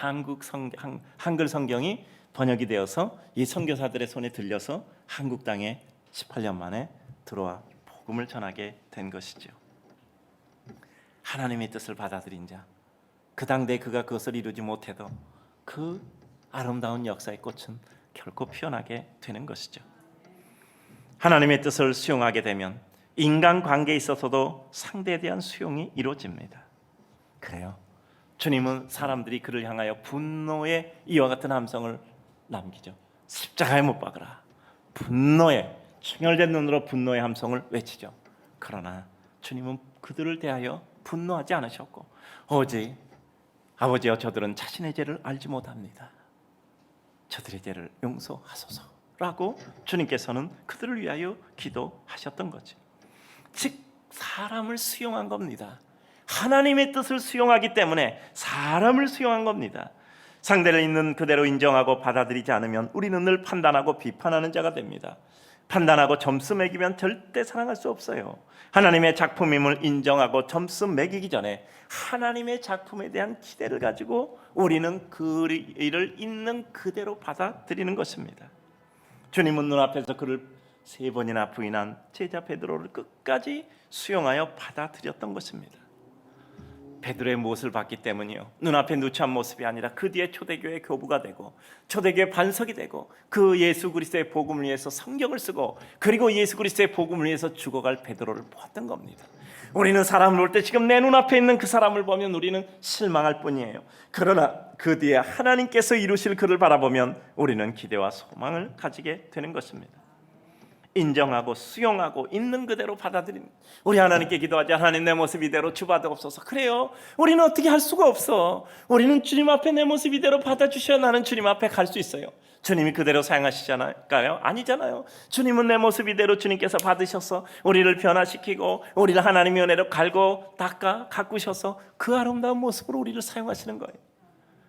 한글 성경이 번역이 되어서 이 선교사들의 손에 들려서 한국 땅에 18년 만에 들어와 복음을 전하게 된 것이죠. 하나님의 뜻을 받아들인 자, 그 당대에 그가 그것을 이루지 못해도 그 아름다운 역사의 꽃은 결코 피어나게 되는 것이죠. 하나님의 뜻을 수용하게 되면 인간관계에 있어서도 상대에 대한 수용이 이루어집니다. 그래요. 주님은 사람들이 그를 향하여 분노의 이와 같은 함성을 남기죠. 십자가에 못 박으라. 분노의, 충혈된 눈으로 분노의 함성을 외치죠. 그러나 주님은 그들을 대하여 분노하지 않으셨고, 오직 아버지여, 저들은 자신의 죄를 알지 못합니다. 저들의 죄를 용서하소서라고 주님께서는 그들을 위하여 기도하셨던 거죠. 즉 사람을 수용한 겁니다. 하나님의 뜻을 수용하기 때문에 사람을 수용한 겁니다. 상대를 있는 그대로 인정하고 받아들이지 않으면 우리는 늘 판단하고 비판하는 자가 됩니다. 판단하고 점수 매기면 절대 사랑할 수 없어요. 하나님의 작품임을 인정하고 점수 매기기 전에 하나님의 작품에 대한 기대를 가지고 우리는 그 일을 있는 그대로 받아들이는 것입니다. 주님은 눈앞에서 그를 3번이나 부인한 제자 베드로를 끝까지 수용하여 받아들였던 것입니다. 베드로의 무엇을 봤기 때문이요? 눈앞에 누추한 모습이 아니라 그 뒤에 초대교회의 교부가 되고 초대교회의 반석이 되고 그 예수 그리스도의 복음을 위해서 성경을 쓰고 그리고 예수 그리스도의 복음을 위해서 죽어갈 베드로를 보았던 겁니다. 우리는 사람을 볼 때 지금 내 눈앞에 있는 그 사람을 보면 우리는 실망할 뿐이에요. 그러나 그 뒤에 하나님께서 이루실 그를 바라보면 우리는 기대와 소망을 가지게 되는 것입니다. 인정하고 수용하고 있는 그대로 받아들인, 우리 하나님께 기도하자. 하나님, 내 모습 이대로 주받아옵소서. 그래요, 우리는 어떻게 할 수가 없어. 우리는 주님 앞에 내 모습 이대로 받아주셔야 나는 주님 앞에 갈 수 있어요. 주님이 그대로 사용하시잖아요? 아니잖아요. 주님은 내 모습 이대로 주님께서 받으셔서 우리를 변화시키고 우리를 하나님의 은혜로 갈고 닦아 가꾸셔서 그 아름다운 모습으로 우리를 사용하시는 거예요.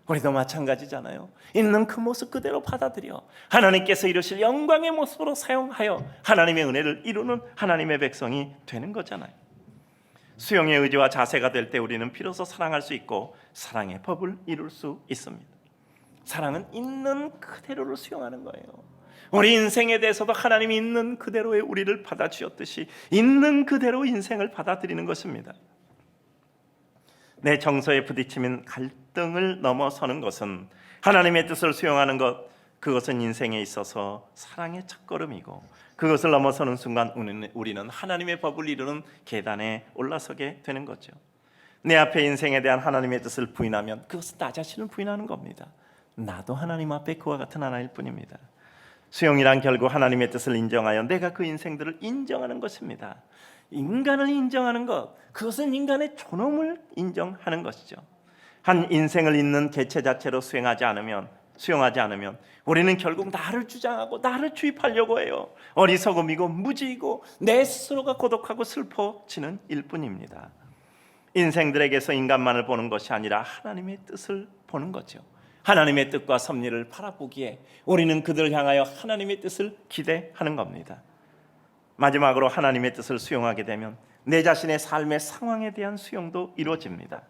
우리도 마찬가지잖아요. 있는 그 모습 그대로 받아들여 하나님께서 이루실 영광의 모습으로 사용하여 하나님의 은혜를 이루는 하나님의 백성이 되는 거잖아요. 수용의 의지와 자세가 될 때 우리는 비로소 사랑할 수 있고 사랑의 법을 이룰 수 있습니다. 사랑은 있는 그대로를 수용하는 거예요. 우리 인생에 대해서도 하나님이 있는 그대로의 우리를 받아주셨듯이 있는 그대로 인생을 받아들이는 것입니다. 내 정서에 부딪히는 갈등을 넘어서는 것은 하나님의 뜻을 수용하는 것, 그것은 인생에 있어서 사랑의 첫걸음이고 그것을 넘어서는 순간 우리는 하나님의 법을 이루는 계단에 올라서게 되는 거죠. 내 앞에 인생에 대한 하나님의 뜻을 부인하면 그것은 나 자신을 부인하는 겁니다. 나도 하나님 앞에 그와 같은 하나일 뿐입니다. 수용이란 결국 하나님의 뜻을 인정하여 내가 그 인생들을 인정하는 것입니다. 인간을 인정하는 것, 그것은 인간의 존엄을 인정하는 것이죠. 한 인생을 잇는 개체 자체로 수용하지 않으면 우리는 결국 나를 주장하고 나를 주입하려고 해요. 어리석음이고 무지이고 내 스스로가 고독하고 슬퍼지는 일뿐입니다. 인생들에게서 인간만을 보는 것이 아니라 하나님의 뜻을 보는 거죠. 하나님의 뜻과 섭리를 바라보기에 우리는 그들을 향하여 하나님의 뜻을 기대하는 겁니다. 마지막으로 하나님의 뜻을 수용하게 되면 내 자신의 삶의 상황에 대한 수용도 이루어집니다.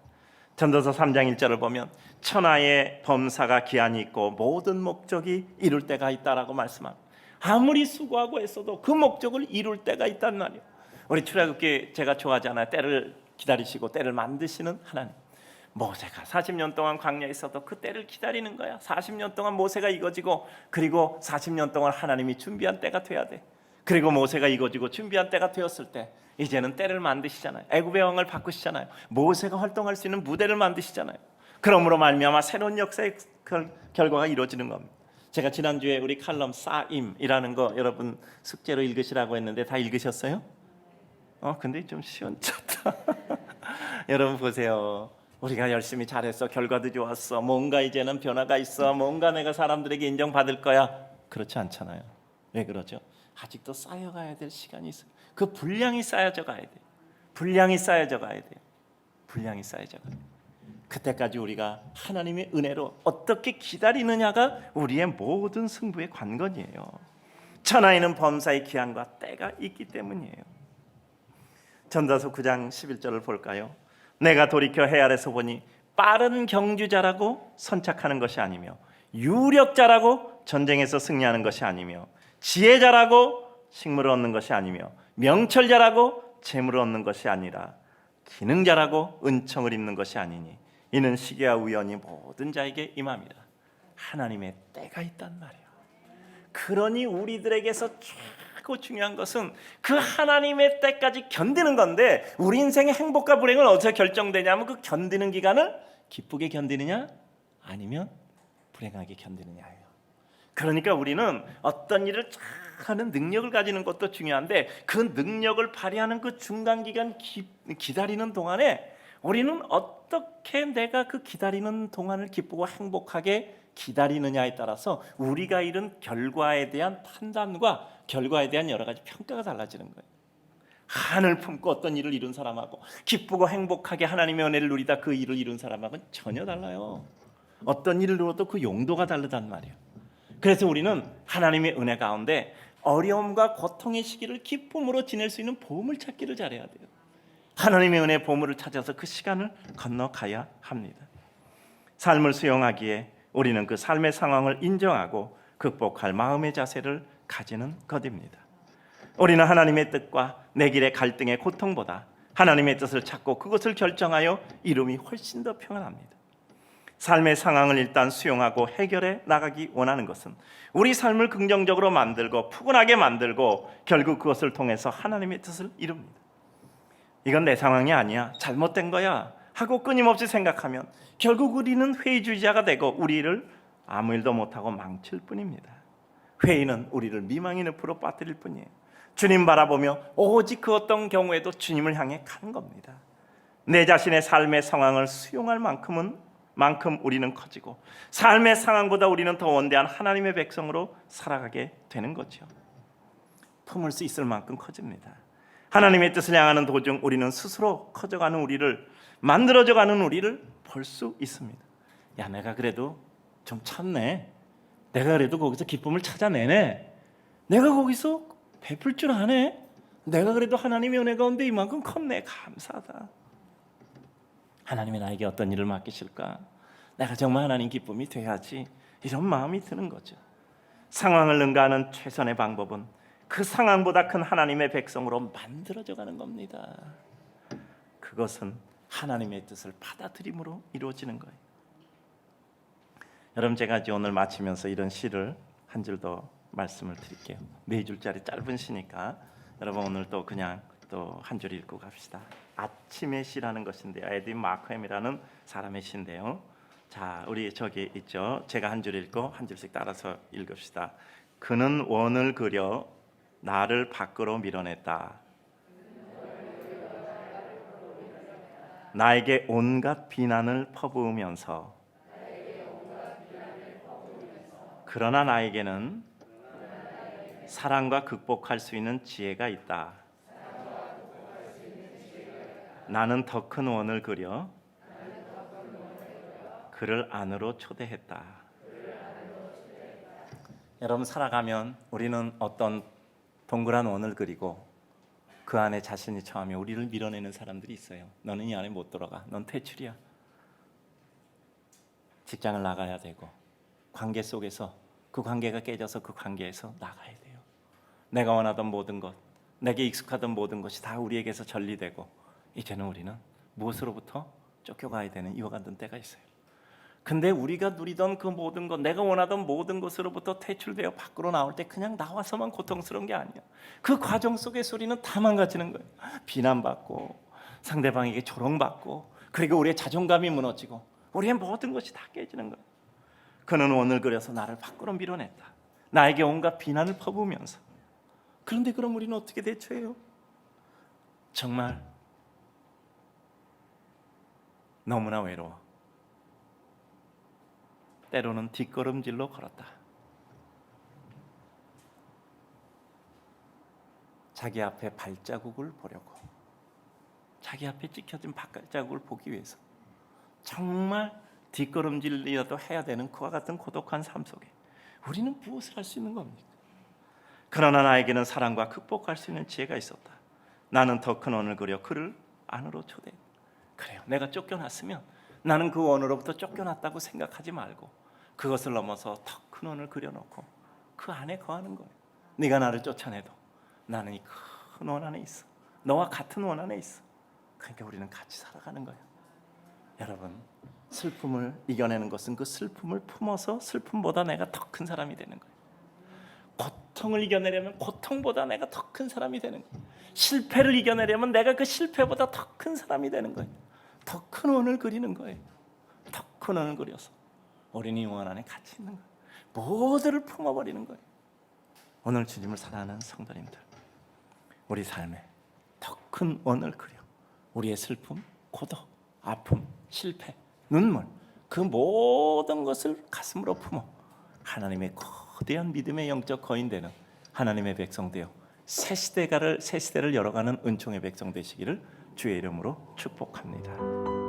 전도서 3장 1절을 보면 천하의 범사가 기한이 있고 모든 목적이 이룰 때가 있다라고 말씀합니다. 아무리 수고하고 했어도 그 목적을 이룰 때가 있단 말이에요. 우리 출애굽기 제가 좋아하잖아요. 때를 기다리시고 때를 만드시는 하나님. 모세가 40년 동안 광야에 있어도 그 때를 기다리는 거야. 40년 동안 모세가 이거지고 그리고 40년 동안 하나님이 준비한 때가 돼야 돼. 그리고 모세가 이거지고 준비한 때가 되었을 때 이제는 때를 만드시잖아요. 애굽의 왕을 바꾸시잖아요. 모세가 활동할 수 있는 무대를 만드시잖아요. 그러므로 말미암아 새로운 역사의 결과가 이루어지는 겁니다. 제가 지난주에 우리 칼럼 쌓임이라는 거 여러분 숙제로 읽으시라고 했는데 다 읽으셨어요? 근데 좀 시원찮다. 여러분 보세요. 우리가 열심히 잘했어. 결과도 좋았어. 뭔가 이제는 변화가 있어. 뭔가 내가 사람들에게 인정받을 거야. 그렇지 않잖아요. 왜 그러죠? 아직도 쌓여가야 될 시간이 있어요. 그 분량이 쌓여져 가야 돼요. 분량이 쌓여져 가야 돼요. 분량이 쌓여져 가야 돼요. 그때까지 우리가 하나님의 은혜로 어떻게 기다리느냐가 우리의 모든 승부의 관건이에요. 천하에는 범사의 기한과 때가 있기 때문이에요. 전도서 9장 11절을 볼까요? 내가 돌이켜 해 아래서 보니 빠른 경주자라고 선착하는 것이 아니며 유력자라고 전쟁에서 승리하는 것이 아니며 지혜자라고 식물을 얻는 것이 아니며 명철자라고 재물을 얻는 것이 아니라 기능자라고 은총을 입는 것이 아니니 이는 시기와 우연이 모든 자에게 임함이라. 하나님의 때가 있단 말이야. 그러니 우리들에게서 최고 중요한 것은 그 하나님의 때까지 견디는 건데 우리 인생의 행복과 불행은 어디서 결정되냐면 그 견디는 기간을 기쁘게 견디느냐 아니면 불행하게 견디느냐예요. 그러니까 우리는 어떤 일을 잘 하는 능력을 가지는 것도 중요한데 그 능력을 발휘하는 그 중간 기간 기다리는 동안에 우리는 어떻게 내가 그 기다리는 동안을 기쁘고 행복하게 기다리느냐에 따라서 우리가 이룬 결과에 대한 판단과 결과에 대한 여러 가지 평가가 달라지는 거예요. 한을 품고 어떤 일을 이룬 사람하고 기쁘고 행복하게 하나님의 은혜를 누리다 그 일을 이룬 사람하고는 전혀 달라요. 어떤 일을 이루어도 그 용도가 다르단 말이에요. 그래서 우리는 하나님의 은혜 가운데 어려움과 고통의 시기를 기쁨으로 지낼 수 있는 보물을 찾기를 잘해야 돼요. 하나님의 은혜 보물을 찾아서 그 시간을 건너가야 합니다. 삶을 수용하기에 우리는 그 삶의 상황을 인정하고 극복할 마음의 자세를 가지는 것입니다. 우리는 하나님의 뜻과 내 길의 갈등의 고통보다 하나님의 뜻을 찾고 그것을 결정하여 이름이 훨씬 더 평안합니다. 삶의 상황을 일단 수용하고 해결해 나가기 원하는 것은 우리 삶을 긍정적으로 만들고 푸근하게 만들고 결국 그것을 통해서 하나님의 뜻을 이룹니다. 이건 내 상황이 아니야, 잘못된 거야 하고 끊임없이 생각하면 결국 우리는 회의주의자가 되고 우리를 아무 일도 못하고 망칠 뿐입니다. 회의는 우리를 미망의 늪으로 빠뜨릴 뿐이에요. 주님 바라보며 오직 그 어떤 경우에도 주님을 향해 가는 겁니다. 내 자신의 삶의 상황을 수용할 만큼 우리는 커지고 삶의 상황보다 우리는 더 원대한 하나님의 백성으로 살아가게 되는 거죠. 품을 수 있을 만큼 커집니다. 하나님의 뜻을 향하는 도중 우리는 스스로 커져가는 우리를 만들어져가는 우리를 볼 수 있습니다. 야, 내가 그래도 좀 찼네. 내가 그래도 거기서 기쁨을 찾아내네. 내가 거기서 베풀 줄 아네. 내가 그래도 하나님의 은혜 가운데 이만큼 컸네. 감사하다. 하나님이 나에게 어떤 일을 맡기실까? 내가 정말 하나님 기쁨이 돼야지. 이런 마음이 드는 거죠. 상황을 능가하는 최선의 방법은 그 상황보다 큰 하나님의 백성으로 만들어져가는 겁니다. 그것은 하나님의 뜻을 받아들임으로 이루어지는 거예요. 여러분, 제가 오늘 마치면서 이런 시를 한 줄 더 말씀을 드릴게요. 4줄짜리 짧은 시니까 여러분 오늘 또 그냥 또 한 줄 읽고 갑시다. 아침의 시라는 것인데요. 에디 마크햄이라는 사람의 시인데요. 자, 우리 저기 있죠. 제가 한 줄 읽고 한 줄씩 따라서 읽읍시다. 그는 원을 그려 나를 밖으로 밀어냈다. 나에게 온갖 비난을 퍼부으면서 그러나 나에게는 사랑과 극복할 수 있는 지혜가 있다. 나는 더 큰 원을 그려 그를 안으로 초대했다. 여러분, 살아가면 우리는 어떤 동그란 원을 그리고 그 안에 자신이 처하며 우리를 밀어내는 사람들이 있어요. 너는 이 안에 못 들어가. 넌 퇴출이야. 직장을 나가야 되고, 관계 속에서 그 관계가 깨져서 그 관계에서 나가야 돼요. 내가 원하던 모든 것, 내게 익숙하던 모든 것이 다 우리에게서 전리되고, 이제는 우리는 무엇으로부터 쫓겨가야 되는 이와 같은 때가 있어요. 근데 우리가 누리던 그 모든 것, 내가 원하던 모든 것으로부터 퇴출되어 밖으로 나올 때 그냥 나와서만 고통스러운 게 아니야. 그 과정 속에서 우리는 다 망가지는 거예요. 비난받고, 상대방에게 조롱받고, 그리고 우리의 자존감이 무너지고, 우리의 모든 것이 다 깨지는 거예요. 그는 원을 그려서 나를 밖으로 밀어냈다. 나에게 온갖 비난을 퍼부으면서. 그런데 그럼 우리는 어떻게 대처해요? 정말 너무나 외로워. 때로는 뒷걸음질로 걸었다. 자기 앞에 발자국을 보려고, 자기 앞에 찍혀진 발자국을 보기 위해서 정말 뒷걸음질이라도 해야 되는 그와 같은 고독한 삶 속에 우리는 무엇을 할 수 있는 겁니까? 그러나 나에게는 사랑과 극복할 수 있는 지혜가 있었다. 나는 더 큰 원을 그려 그를 안으로 초대. 그래요. 내가 쫓겨났으면 나는 그 원으로부터 쫓겨났다고 생각하지 말고 그것을 넘어서 더 큰 원을 그려놓고 그 안에 거하는 거예요. 네가 나를 쫓아내도 나는 이 큰 원 안에 있어. 너와 같은 원 안에 있어. 그러니까 우리는 같이 살아가는 거예요. 여러분, 슬픔을 이겨내는 것은 그 슬픔을 품어서 슬픔보다 내가 더 큰 사람이 되는 거예요. 고통을 이겨내려면 고통보다 내가 더 큰 사람이 되는 거예요. 실패를 이겨내려면 내가 그 실패보다 더 큰 사람이 되는 거예요. 더 큰 원을 그리는 거예요. 더 큰 원을 그려서 우리는 이 원 안에 같이 있는 거예요. 모두를 품어버리는 거예요. 오늘 주님을 사랑하는 성도님들, 우리 삶에 더 큰 원을 그려 우리의 슬픔, 고독, 아픔, 실패, 눈물, 그 모든 것을 가슴으로 품어 하나님의 거대한 믿음의 영적 거인되는 하나님의 백성 되어 새 시대를 열어가는 은총의 백성 되시기를 주의 이름으로 축복합니다.